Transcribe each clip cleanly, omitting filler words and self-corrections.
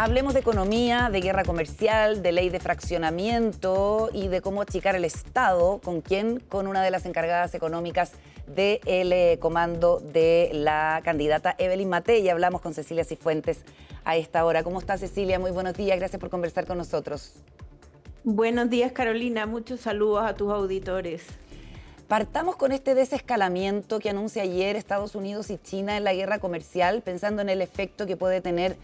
Hablemos de economía, de guerra comercial, de ley de fraccionamiento y de cómo achicar el Estado. ¿Con quién? Con una de las encargadas económicas del comando de la candidata Evelyn Matei. Hablamos con Cecilia Cifuentes a esta hora. ¿Cómo está, Cecilia? Muy buenos días. Gracias por conversar con nosotros. Buenos días, Carolina. Muchos saludos a tus auditores. Partamos con este desescalamiento que anuncia ayer Estados Unidos y China en la guerra comercial, pensando en el efecto que puede tener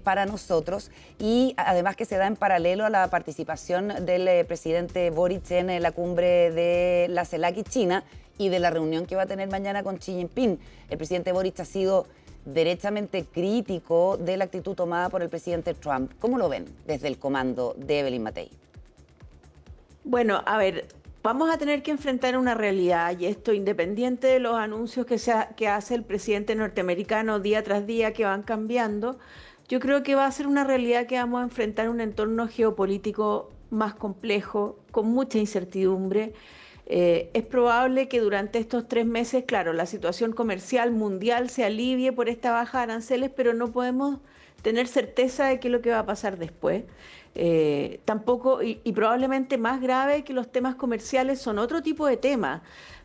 para nosotros, y además que se da en paralelo a la participación del presidente Boric en la cumbre de la CELAC y China y de la reunión que va a tener mañana con Xi Jinping. El presidente Boric ha sido derechamente crítico de la actitud tomada por el presidente Trump. ¿Cómo lo ven desde el comando de Evelyn Matei? Bueno, a ver, vamos a tener que enfrentar una realidad, y esto independiente de los anuncios que hace el presidente norteamericano día tras día, que van cambiando. Yo creo que va a ser una realidad que vamos a enfrentar un entorno geopolítico más complejo, con mucha incertidumbre. Es probable que durante estos 3 meses, claro, la situación comercial mundial se alivie por esta baja de aranceles, pero no podemos tener certeza de qué es lo que va a pasar después. Tampoco, y probablemente más grave que los temas comerciales, son otro tipo de temas,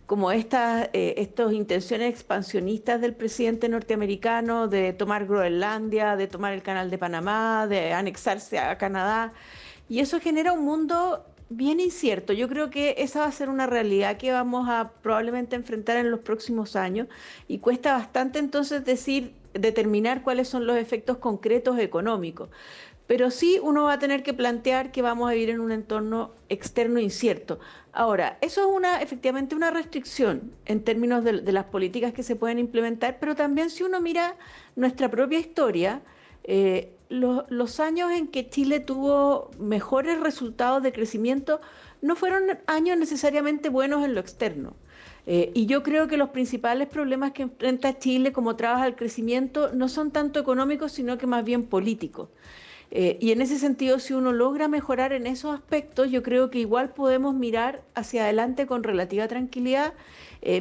como estas intenciones expansionistas del presidente norteamericano de tomar Groenlandia, de tomar el Canal de Panamá, de anexarse a Canadá. Y eso genera un mundo bien incierto. Yo creo que esa va a ser una realidad que vamos a probablemente enfrentar en los próximos años, y cuesta bastante entonces determinar cuáles son los efectos concretos económicos. Pero sí, uno va a tener que plantear que vamos a vivir en un entorno externo incierto. Ahora, eso es efectivamente una restricción en términos de las políticas que se pueden implementar, pero también, si uno mira nuestra propia historia, los años en que Chile tuvo mejores resultados de crecimiento no fueron años necesariamente buenos en lo externo. Y yo creo que los principales problemas que enfrenta Chile como trabas al crecimiento no son tanto económicos, sino que más bien políticos. Y en ese sentido, si uno logra mejorar en esos aspectos, yo creo que igual podemos mirar hacia adelante con relativa tranquilidad,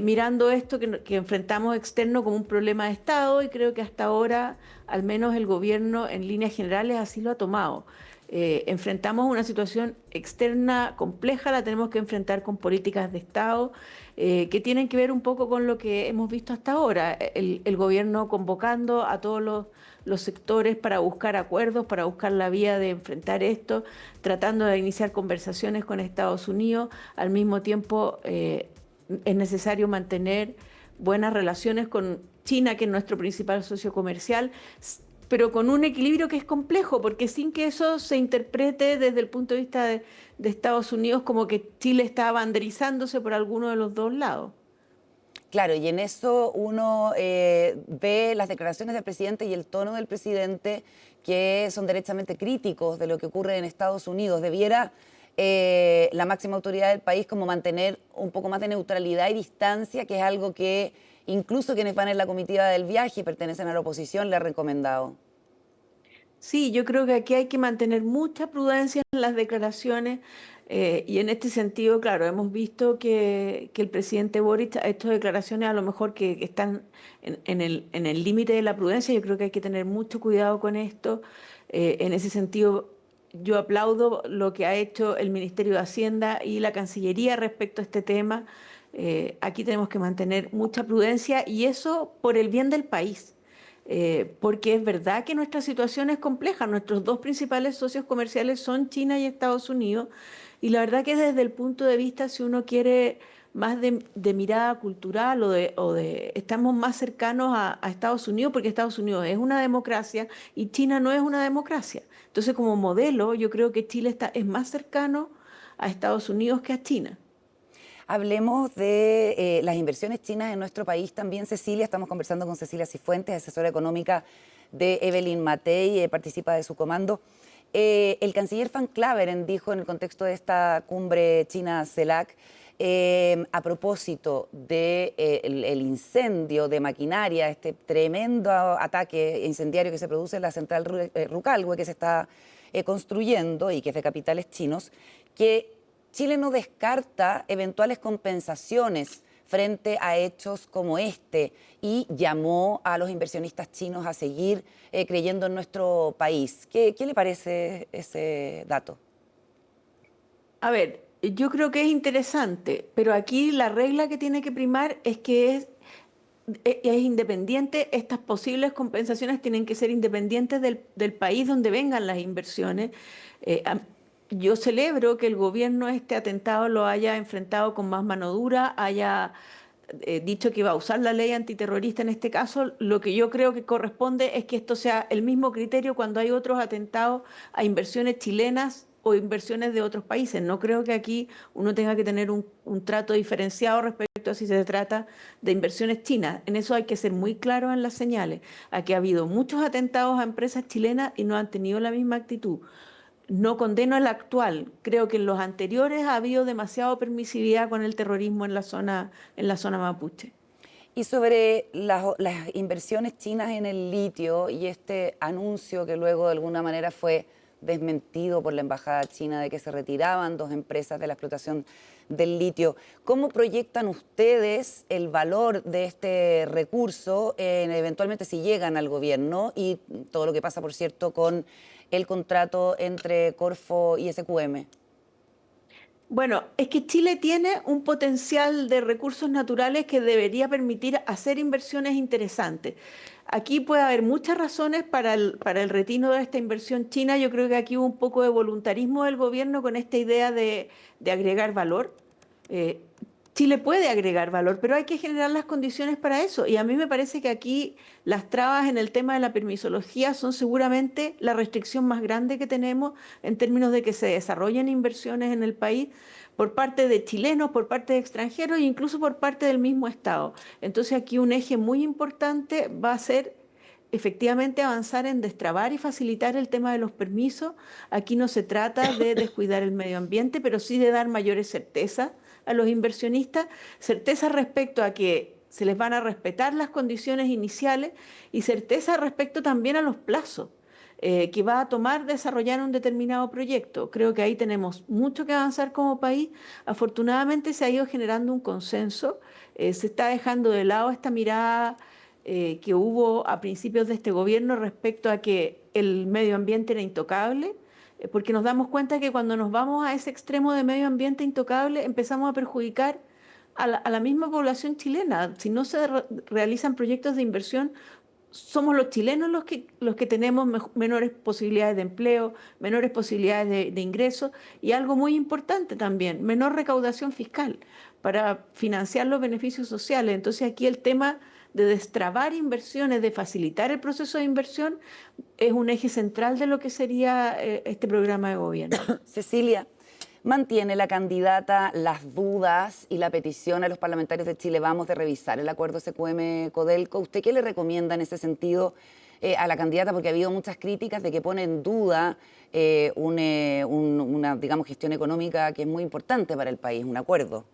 mirando esto que enfrentamos externo como un problema de Estado, y creo que hasta ahora, al menos el gobierno en líneas generales, así lo ha tomado. Enfrentamos una situación externa compleja, la tenemos que enfrentar con políticas de Estado que tienen que ver un poco con lo que hemos visto hasta ahora, el gobierno convocando a todos los sectores para buscar acuerdos, para buscar la vía de enfrentar esto, tratando de iniciar conversaciones con Estados Unidos. Al mismo tiempo, es necesario mantener buenas relaciones con China, que es nuestro principal socio comercial, pero con un equilibrio que es complejo, porque sin que eso se interprete desde el punto de vista de Estados Unidos como que Chile está banderizándose por alguno de los dos lados. Claro, y en eso uno ve las declaraciones del presidente y el tono del presidente, que son derechamente críticos de lo que ocurre en Estados Unidos. Debiera la máxima autoridad del país como mantener un poco más de neutralidad y distancia, que es algo que incluso quienes van en la comitiva del viaje y pertenecen a la oposición le han recomendado. Sí, yo creo que aquí hay que mantener mucha prudencia en las declaraciones, y en este sentido, claro, hemos visto que el presidente Boric ha hecho declaraciones a lo mejor que están en el límite de la prudencia. Yo creo que hay que tener mucho cuidado con esto. En ese sentido, yo aplaudo lo que ha hecho el Ministerio de Hacienda y la Cancillería respecto a este tema. Aquí tenemos que mantener mucha prudencia, y eso por el bien del país. Porque es verdad que nuestra situación es compleja. Nuestros dos principales socios comerciales son China y Estados Unidos, y la verdad que desde el punto de vista, si uno quiere más de mirada cultural, estamos más cercanos a Estados Unidos, porque Estados Unidos es una democracia y China no es una democracia. Entonces, como modelo, yo creo que Chile es más cercano a Estados Unidos que a China. Hablemos de las inversiones chinas en nuestro país también, Cecilia. Estamos conversando con Cecilia Cifuentes, asesora económica de Evelyn Matei, participa de su comando. El canciller Van Claveren dijo en el contexto de esta cumbre China-CELAC, a propósito del incendio de maquinaria, este tremendo ataque incendiario que se produce en la central Rucalhue, que se está construyendo y que es de capitales chinos, que Chile no descarta eventuales compensaciones frente a hechos como este y llamó a los inversionistas chinos a seguir creyendo en nuestro país. ¿Qué le parece ese dato? A ver, yo creo que es interesante, pero aquí la regla que tiene que primar es que es independiente, estas posibles compensaciones tienen que ser independientes del país donde vengan las inversiones. Eh, am- yo celebro que el gobierno este atentado lo haya enfrentado con más mano dura, haya dicho que iba a usar la ley antiterrorista en este caso. Lo que yo creo que corresponde es que esto sea el mismo criterio cuando hay otros atentados a inversiones chilenas o inversiones de otros países. No creo que aquí uno tenga que tener un trato diferenciado respecto a si se trata de inversiones chinas. En eso hay que ser muy claro en las señales. Aquí ha habido muchos atentados a empresas chilenas y no han tenido la misma actitud. No condeno el actual. Creo que en los anteriores ha habido demasiada permisividad con el terrorismo en la zona mapuche. Y sobre las inversiones chinas en el litio y este anuncio que luego de alguna manera fue desmentido por la embajada china de que se retiraban dos empresas de la explotación del litio, ¿cómo proyectan ustedes el valor de este recurso eventualmente si llegan al gobierno y todo lo que pasa, por cierto, con el contrato entre Corfo y SQM? Bueno, es que Chile tiene un potencial de recursos naturales que debería permitir hacer inversiones interesantes. Aquí puede haber muchas razones para el retiro de esta inversión china. Yo creo que aquí hubo un poco de voluntarismo del gobierno con esta idea de agregar valor. Eh, Chile puede agregar valor, pero hay que generar las condiciones para eso. Y a mí me parece que aquí las trabas en el tema de la permisología son seguramente la restricción más grande que tenemos en términos de que se desarrollen inversiones en el país por parte de chilenos, por parte de extranjeros e incluso por parte del mismo Estado. Entonces aquí un eje muy importante va a ser efectivamente avanzar en destrabar y facilitar el tema de los permisos. Aquí no se trata de descuidar el medio ambiente, pero sí de dar mayores certezas a los inversionistas, certeza respecto a que se les van a respetar las condiciones iniciales y certeza respecto también a los plazos que va a tomar desarrollar un determinado proyecto. Creo que ahí tenemos mucho que avanzar como país. Afortunadamente se ha ido generando un consenso, se está dejando de lado esta mirada que hubo a principios de este gobierno respecto a que el medio ambiente era intocable, porque nos damos cuenta que cuando nos vamos a ese extremo de medio ambiente intocable empezamos a perjudicar a la misma población chilena. Si no se realizan proyectos de inversión, somos los chilenos los que tenemos menores posibilidades de empleo, menores posibilidades de ingresos y algo muy importante también, menor recaudación fiscal para financiar los beneficios sociales. Entonces aquí el tema de destrabar inversiones, de facilitar el proceso de inversión, es un eje central de lo que sería este programa de gobierno. Cecilia, ¿mantiene la candidata las dudas y la petición a los parlamentarios de Chile Vamos de revisar el acuerdo SQM-Codelco? ¿Usted qué le recomienda en ese sentido a la candidata? Porque ha habido muchas críticas de que pone en duda una, digamos, gestión económica que es muy importante para el país, un acuerdo.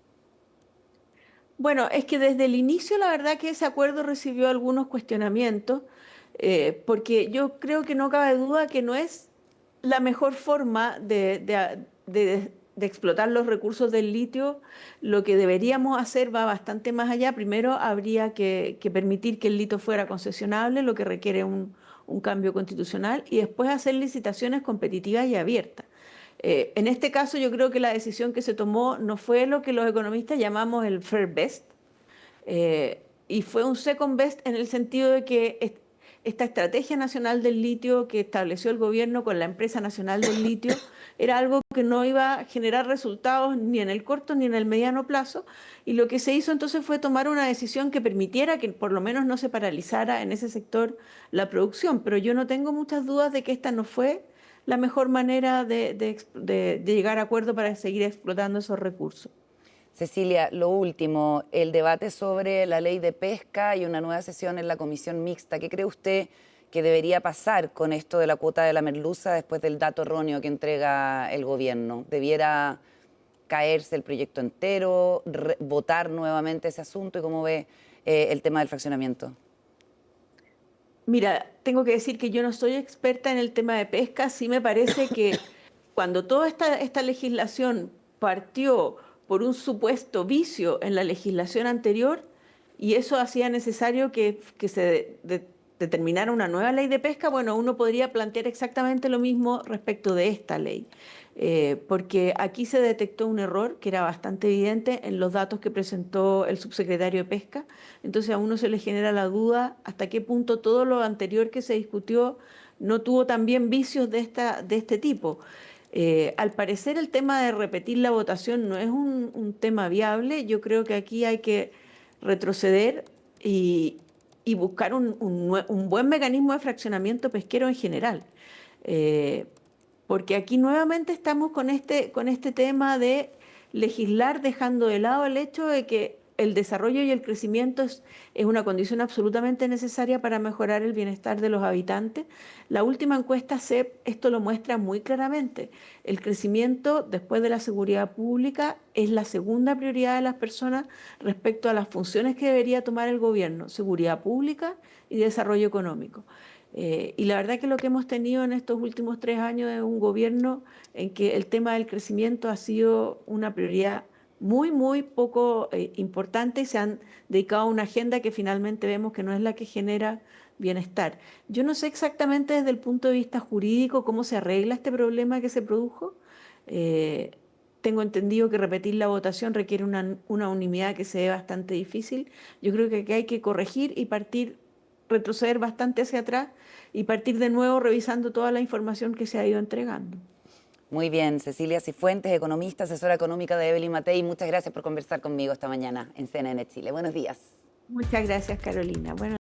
Bueno, es que desde el inicio la verdad que ese acuerdo recibió algunos cuestionamientos, porque yo creo que no cabe duda que no es la mejor forma de explotar los recursos del litio. Lo que deberíamos hacer va bastante más allá. Primero habría que permitir que el litio fuera concesionable, lo que requiere un cambio constitucional, y después hacer licitaciones competitivas y abiertas. En este caso yo creo que la decisión que se tomó no fue lo que los economistas llamamos el fair best, y fue un second best en el sentido de que esta estrategia nacional del litio que estableció el gobierno con la empresa nacional del litio era algo que no iba a generar resultados ni en el corto ni en el mediano plazo, y lo que se hizo entonces fue tomar una decisión que permitiera que por lo menos no se paralizara en ese sector la producción, pero yo no tengo muchas dudas de que esta no fue la mejor manera de llegar a acuerdo para seguir explotando esos recursos. Cecilia, lo último, el debate sobre la ley de pesca y una nueva sesión en la comisión mixta. ¿Qué cree usted que debería pasar con esto de la cuota de la merluza después del dato erróneo que entrega el gobierno? ¿Debiera caerse el proyecto entero, votar nuevamente ese asunto y cómo ve el tema del fraccionamiento? Mira, tengo que decir que yo no soy experta en el tema de pesca. Sí me parece que cuando toda esta legislación partió por un supuesto vicio en la legislación anterior y eso hacía necesario que se determinara una nueva ley de pesca. Bueno, uno podría plantear exactamente lo mismo respecto de esta ley, porque aquí se detectó un error que era bastante evidente en los datos que presentó el subsecretario de Pesca. Entonces a uno se le genera la duda hasta qué punto todo lo anterior que se discutió no tuvo también vicios de este tipo. Al parecer el tema de repetir la votación no es un tema viable. Yo creo que aquí hay que retroceder y buscar un buen mecanismo de fraccionamiento pesquero en general. Eh, Porque aquí nuevamente estamos con este tema de legislar dejando de lado el hecho de que el desarrollo y el crecimiento es una condición absolutamente necesaria para mejorar el bienestar de los habitantes. La última encuesta CEP esto lo muestra muy claramente. El crecimiento, después de la seguridad pública, es la segunda prioridad de las personas respecto a las funciones que debería tomar el gobierno: seguridad pública y desarrollo económico. Y la verdad que lo que hemos tenido en estos últimos 3 años es un gobierno en que el tema del crecimiento ha sido una prioridad muy poco importante y se han dedicado a una agenda que finalmente vemos que no es la que genera bienestar. Yo no sé exactamente desde el punto de vista jurídico cómo se arregla este problema que se produjo. Eh, Tengo entendido que repetir la votación requiere una unanimidad que se ve bastante difícil. Yo creo que aquí hay que corregir y retroceder bastante hacia atrás y partir de nuevo revisando toda la información que se ha ido entregando. Muy bien, Cecilia Cifuentes, economista, asesora económica de Evelyn Matei, muchas gracias por conversar conmigo esta mañana en CNN Chile. Buenos días. Muchas gracias, Carolina. Bueno.